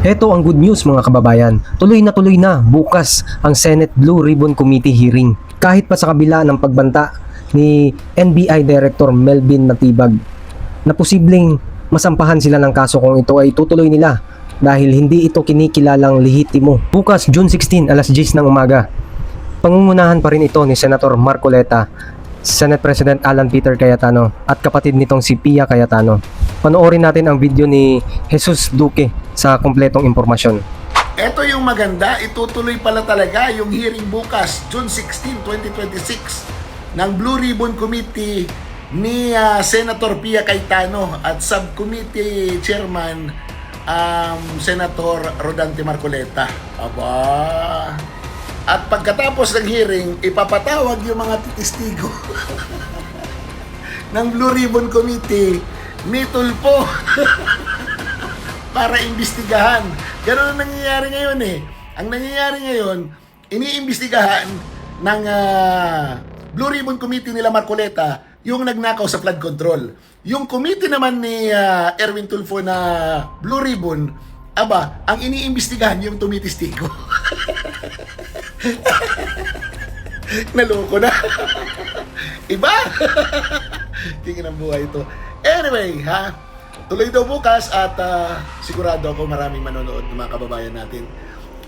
Heto ang good news mga kababayan. Tuloy na bukas ang Senate Blue Ribbon Committee hearing. Kahit pa sa kabila ng pagbanta ni NBI Director Melvin Matibag na posibleng masampahan sila ng kaso kung ito ay tutuloy nila dahil hindi ito kinikilalang lehitimo. Bukas June 16 alas 10 ng umaga. Pangungunahan pa rin ito ni Senator Marcoleta, Senate President Alan Peter Cayetano at kapatid nitong si Pia Cayetano. Panoorin natin ang video ni Jesus Duque sa kumpletong impormasyon. Ito yung maganda, itutuloy pala talaga yung hearing bukas, June 16, 2026 ng Blue Ribbon Committee ni Senator Pia Cayetano at Subcommittee Chairman Senator Rodante Marcoleta. Aba! At pagkatapos ng hearing, ipapatawag yung mga testigo ng Blue Ribbon Committee ni Tulfo para imbestigahan. Ganun ang nangyayari ngayon eh. Ang nangyayari ngayon, iniimbestigahan ng Blue Ribbon Committee nila Marcoleta yung nagnakaw sa flood control. Yung committee naman ni Erwin Tulfo na Blue Ribbon, aba, ang iniimbestigahan yung tumitistigo. Naloko na. Iba? Tingin ang buhay ito. Anyway, tuloy daw bukas at sigurado ako maraming manonood ng mga kababayan natin.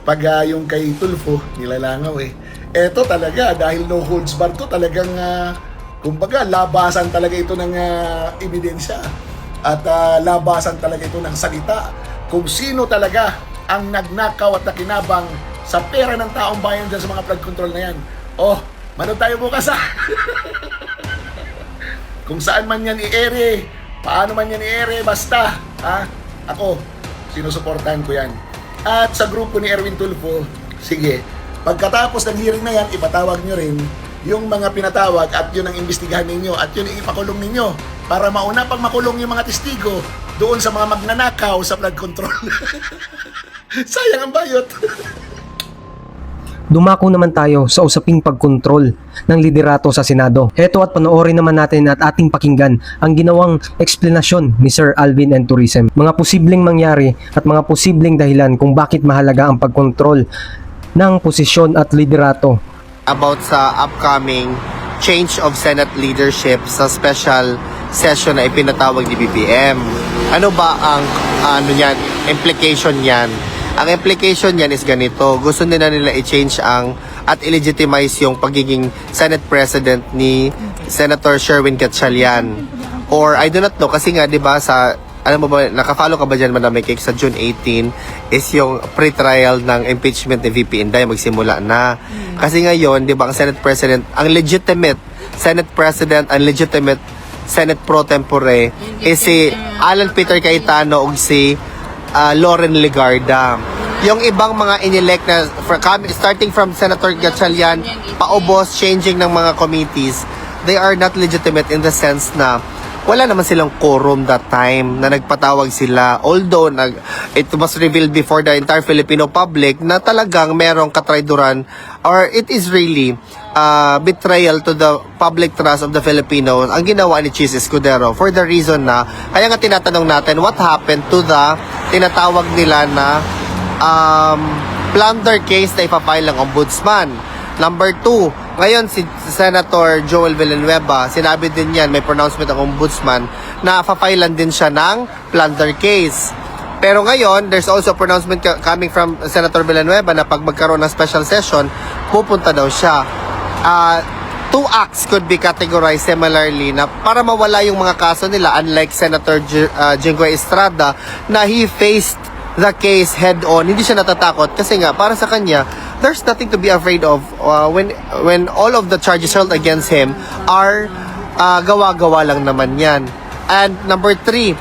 Pag yung kay Tulfo, nilalangaw eh. Eto talaga, dahil no holds bar to, talagang kumbaga, labasan talaga ito ng ebidensya. At labasan talaga ito ng salita. Kung sino talaga ang nagnakaw at nakinabang sa pera ng taong bayan dyan sa mga flood control na yan. Oh, manood tayo bukas Kung saan man yan i-ere, paano man yan i-ere, basta, ako, sinusuportahan ko yan. At sa grupo ni Erwin Tulfo, sige, pagkatapos ng hearing na yan, ipatawag nyo rin yung mga pinatawag at yun ang imbestigahan ninyo at yun ang ipakulong ninyo para mauna pang makulong yung mga testigo doon sa mga magnanakaw sa flood control. Sayang ang bayot. Dumako naman tayo sa usaping pagkontrol ng liderato sa Senado. Heto at panoorin naman natin at ating pakinggan ang ginawang eksplanasyon ni Sir Alvin and Tourism. Mga posibleng mangyari at mga posibleng dahilan kung bakit mahalaga ang pagkontrol ng posisyon at liderato. About sa upcoming change of Senate leadership sa special session na ipinatawag ni BBM. Ano ba ang implication niyan? Ang implication niyan is ganito. Gusto nila i-change at i-legitimize yung pagiging Senate President ni Senator Sherwin Gatchalian. Or I do not know kasi nga 'di ba alam mo ba, naka-follow ka ba dyan, Madam Cake, sa June 18 is yung pre-trial ng impeachment ni VP Inday magsimula na. Kasi ngayon, di ba, ang Senate President, ang legitimate Senate President, ang legitimate Senate Pro Tempore is si Alan Peter Cayetano o si Loren Legarda. Yung ibang mga inelect na starting from Senator Gatchalian, paubos, changing ng mga committees, they are not legitimate in the sense na wala naman silang quorum that time na nagpatawag sila. Although it was revealed before the entire Filipino public na talagang merong katrayduran or it is really betrayal to the public trust of the Filipinos ang ginawa ni Chis Escudero for the reason na kaya nga tinatanong natin what happened to the tinatawag nila na plunder case na ipafile ng ombudsman. Number 2, ngayon si Senator Joel Villanueva, sinabi din yan, may pronouncement ng ombudsman na papailan din siya ng plunder case. Pero ngayon, there's also a pronouncement coming from Senator Villanueva na pag magkaroon ng special session, pupunta daw siya. Two acts could be categorized similarly na para mawala yung mga kaso nila, unlike Senator Jinggoy Estrada na he faced the case head on. Hindi siya natatakot kasi nga para sa kanya there's nothing to be afraid of when all of the charges held against him are gawa-gawa lang naman yan. And number 3,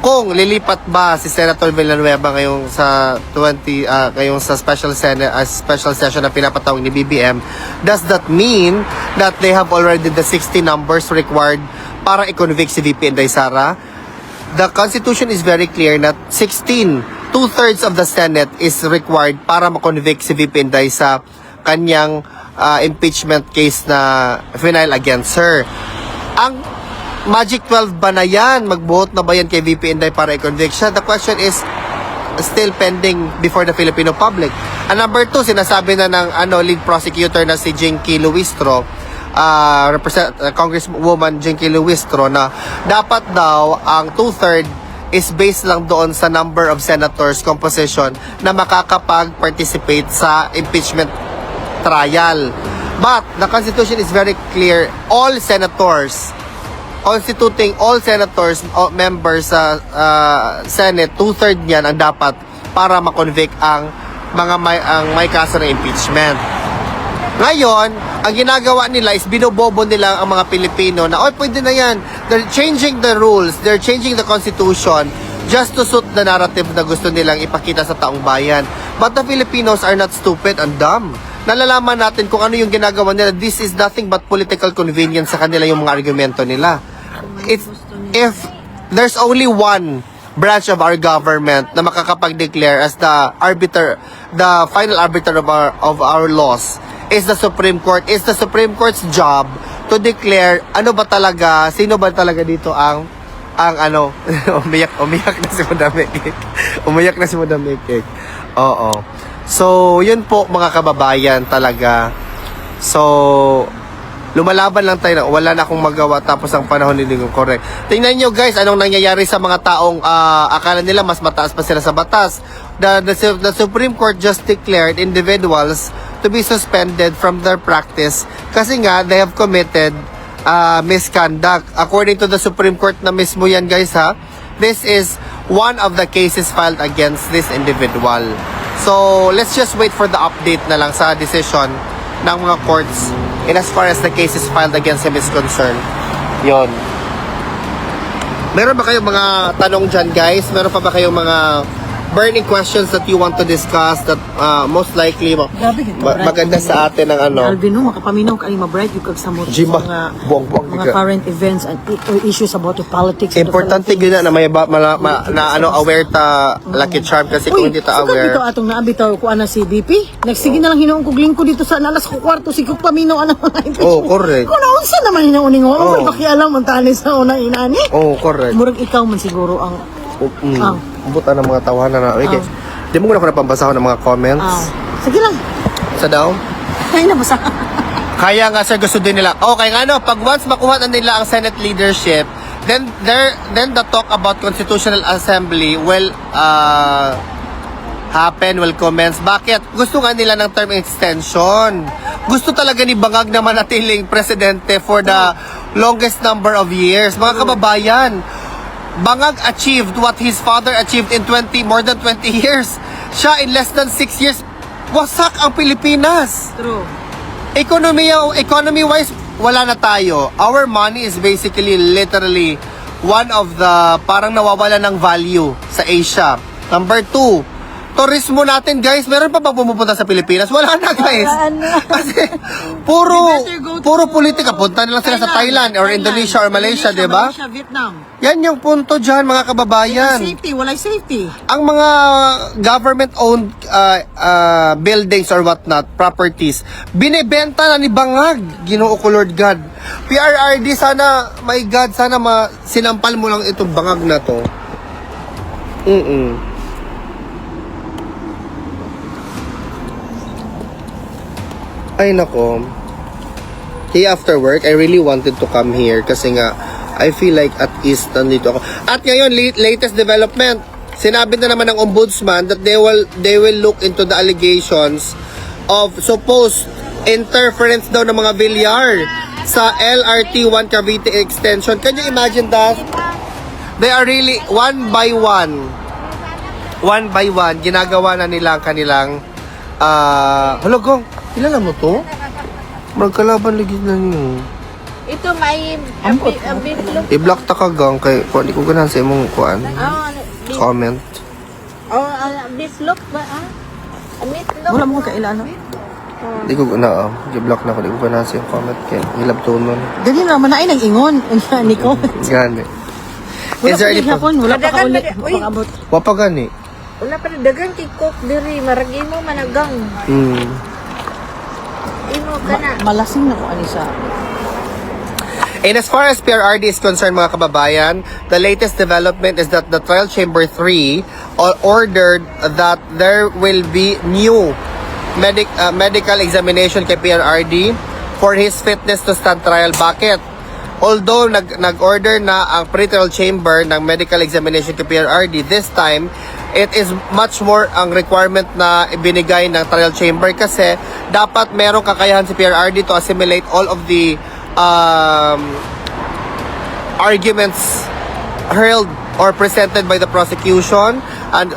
kung lilipat ba si Senator Villanueva ngayong sa ngayong sa special session na pinapatawag ni BBM, does that mean that they have already the 60 numbers required para i-convict si VP Inday Sara? The Constitution is very clear that 2/3 of the Senate is required para ma-convict si VP Inday sa kanyang impeachment case na final against her. Ang Magic 12 ba na yan? Magbuhot na ba yan kay VP Inday para i-convict siya? The question is, still pending before the Filipino public. And number 2, sinasabi na ng lead prosecutor na si Jinky Luistro, Congresswoman Jinky Luistro, na dapat daw ang 2/3 is based lang doon sa number of senators composition na makakapag-participate sa impeachment trial. But the Constitution is very clear, all senators, constituting all senators, members sa Senate, 2/3 niyan ang dapat para makonvict ang mga may kaso ng impeachment. Ngayon, ang ginagawa nila is binobobo nila ang mga Pilipino na, pwede na yan. They're changing the rules, they're changing the Constitution just to suit the narrative na gusto nilang ipakita sa taong bayan. But the Filipinos are not stupid and dumb. Nalalaman natin kung ano yung ginagawa nila. This is nothing but political convenience sa kanila yung mga argumento nila. If there's only one branch of our government na makakapag-declare as the final arbiter of our laws, is the Supreme Court. Is the Supreme Court's job to declare sino ba talaga dito ang umiyak na si Madam Ekek. Umiyak na si Madam Ekek. Oo. So, yun po mga kababayan talaga. So, lumalaban lang tayo na wala na akong magawa tapos ang panahon hindi ko correct. Tingnan nyo guys, anong nangyayari sa mga taong akala nila mas mataas pa sila sa batas. The Supreme Court just declared individuals to be suspended from their practice kasi nga they have committed misconduct. According to the Supreme Court na mismo yan guys this is one of the cases filed against this individual. So, let's just wait for the update na lang sa decision ng mga courts in as far as the case is filed against him is concerned. Yon. Meron ba kayong mga tanong dyan, guys? Meron pa ba kayong mga burning questions that you want to discuss that most likely maganda sa atin ng Alvin, makapaminaw ka ni ma-bright yung kagsamot sa Jimba, mga buwang-buwang current events and issues about the politics. importante gina na may aware ta Lucky Charm kasi kung hindi ta aware. Ito atong naabitaw ko ana si DP. Nagsige na lang hinuong kog lingko dito sa nalas ko kwarto si kog paminaw ana mga impeachment. Oh, correct. Kung naunsa naman hinauning mo, mo pakialam ang tani sa unang inani. Oh, correct. Murag ikaw man siguro ang Buta ng mga tawanan na. Okay. Di mo na ako napambasahon ng mga comments. Sige lang. Sa daw? Ay nabasa. Kaya nga sir, gusto din nila. Okay, pag once makuha na nila ang Senate leadership, then the talk about Constitutional Assembly will happen, will commence. Bakit? Gusto nga nila ng term extension. Gusto talaga ni Bangag na manatiling presidente for the longest number of years. Mga kababayan, Bangag achieved what his father achieved in more than 20 years. Siya in less than 6 years, wasak ang Pilipinas. True. Economy-wise, wala na tayo. Our money is basically literally one of the parang nawawala ng value sa Asia. Number 2, turismo natin guys, meron pa ba pumupunta sa Pilipinas? Wala na guys. Kasi puro politika. Punta nila sila sa Thailand or Indonesia or Malaysia, di ba? Malaysia, Vietnam. Yan yung punto dyan mga kababayan. Safety, walay safety. Ang mga government-owned buildings or whatnot, properties, binibenta na ni Bangag. Ginoo ko Lord God. PRRD, sana, my God, sana sinampal mo lang itong Bangag na to. Ay nako. Hey, after work, I really wanted to come here kasi nga I feel like at ease nandito ako. At ngayon, latest development, sinabi na naman ng ombudsman that they will look into the allegations of supposed interference daw ng mga Villar sa LRT1 Cavite extension. Can you imagine that? They are really one by one, ginagawa na nila ang kanilang halagong, kilala mo to? Magkalaban lagi na niyo. Ito may bitlog. I-block ta ka gang kay kung di ko ganahan sa imong kuan. Comment. Bitlog ba? Bitlog. Wala mo kailano. Di ko na i-block na ko, di ko ganahan sa imong comment kay hilab tonon. Dali na manaay nang ingon Nico. Gani. Wala Is there any wala pa ka ulit. Uy. Pakabot. wa pa gani? Wala pa dagang kikok diri maragi mo managang. Hmm. Imo kana. Malasing na ko ani sa. And as far as PRRD is concerned, mga kababayan, the latest development is that the Trial Chamber 3 ordered that there will be new medical examination kay PRRD for his fitness to stand trial. Bakit? Although nag-order na ang pre-trial chamber ng medical examination kay PRRD, this time, it is much more ang requirement na ibinigay ng trial chamber kasi dapat merong kakayahan si PRRD to assimilate all of the arguments hurled or presented by the prosecution, and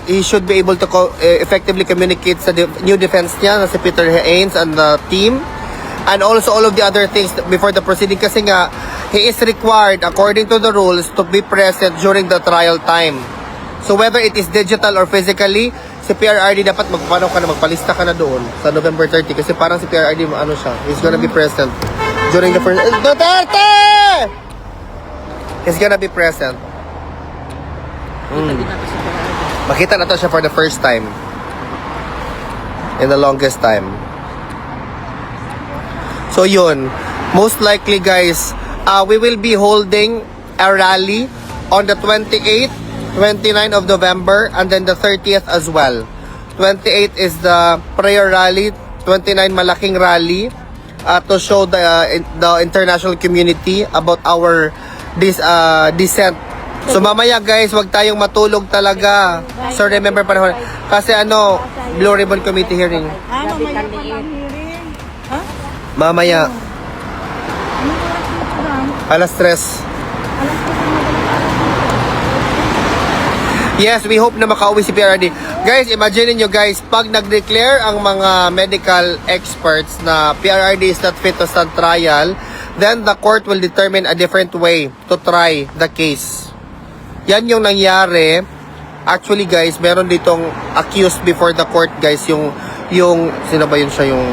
he should be able to effectively communicate sa new defense niya na si Peter Haynes and the team, and also all of the other things before the proceeding kasi nga he is required according to the rules to be present during the trial time. So whether it is digital or physically, si PRRD dapat magpalista ka na doon sa November 30 kasi parang si PRRD ano siya, he's gonna be present during the first Duterte! He's gonna be present. Makita na to siya for the first time in the longest time. So yun, most likely guys, we will be holding a rally on the 28th, 29th of November, and then the 30th as well. 28 is the prayer rally, 29 malaking rally to show the international community about our dissent. So mamaya guys, wag tayong matulog talaga. So remember panahon kasi Blue Ribbon Committee hearing. Mamaya. Alas 3. Yes, we hope na makauwi si PRRD. Guys, imagine nyo guys, pag nag-declare ang mga medical experts na PRRD is not fit to stand trial, then the court will determine a different way to try the case. Yan yung nangyari. Actually guys, meron ditong accused before the court guys, yung sino ba yun siya, yung